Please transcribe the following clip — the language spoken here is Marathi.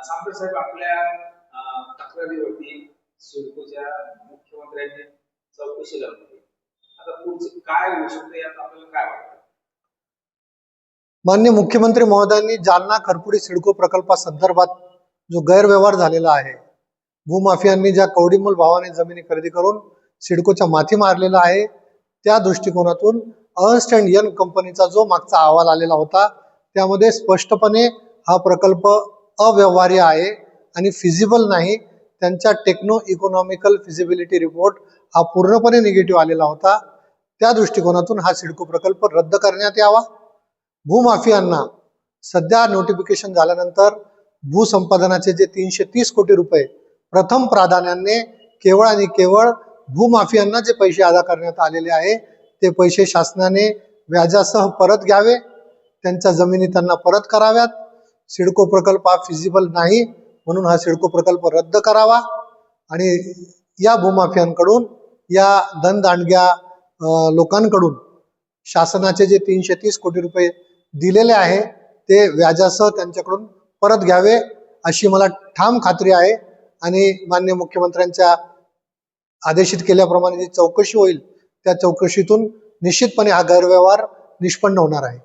सामंत साहेब आपल्या तक्रारीवरती सिडकोच्या मुख्यमंत्र्यांनी चौकशी लावली. आता पुढचं काय होऊ शकतं यात आपल्याला काय वाटतं? माननीय मुख्यमंत्री महोदयांनी जालना खरपुडी सिडको प्रकल्पासंदर्भात जो गैरव्यवहार झालेला आहे, भूमाफियांनी ज्या कवडीमोल भावाने जमिनी खरेदी करून सिडकोच्या माथी मारलेला आहे, त्या दृष्टिकोनातून अर्न्स्ट अँड यंग कंपनीचा जो मागचा अहवाल आलेला होता त्यामध्ये स्पष्टपणे हा प्रकल्प अव्यवहार्य आहे आणि फिजिबल नाही. त्यांच्या टेक्नो इकॉनॉमिकल फिजिबिलिटी रिपोर्ट हा पूर्णपणे निगेटिव्ह आलेला होता. त्या दृष्टिकोनातून हा सिडको प्रकल्प रद्द करण्यात यावा. भूमाफियांना सध्या नोटिफिकेशन झाल्यानंतर भूसंपादनाचे जे 330 कोटी रुपये प्रथम प्राधान्याने केवळ आणि केवळ भूमाफियांना जे पैसे अदा करण्यात आलेले आहे ते पैसे शासनाने व्याजासह परत घ्यावे, त्यांच्या जमिनी त्यांना परत कराव्यात. सिडको प्रकल्प हा फिजिबल नाही म्हणून हा सिडको प्रकल्प रद्द करावा आणि या भूमाफियांकडून, या धनदांडग्या लोकांकडून शासनाचे जे 330 कोटी रुपये दिलेले आहे ते व्याजासह त्यांच्याकडून परत घ्यावे अशी मला ठाम खात्री आहे. आणि माननीय मुख्यमंत्र्यांच्या आदेशित केल्याप्रमाणे जी चौकशी होईल त्या चौकशीतून निश्चितपणे हा गैरव्यवहार निष्पन्न होणार आहे.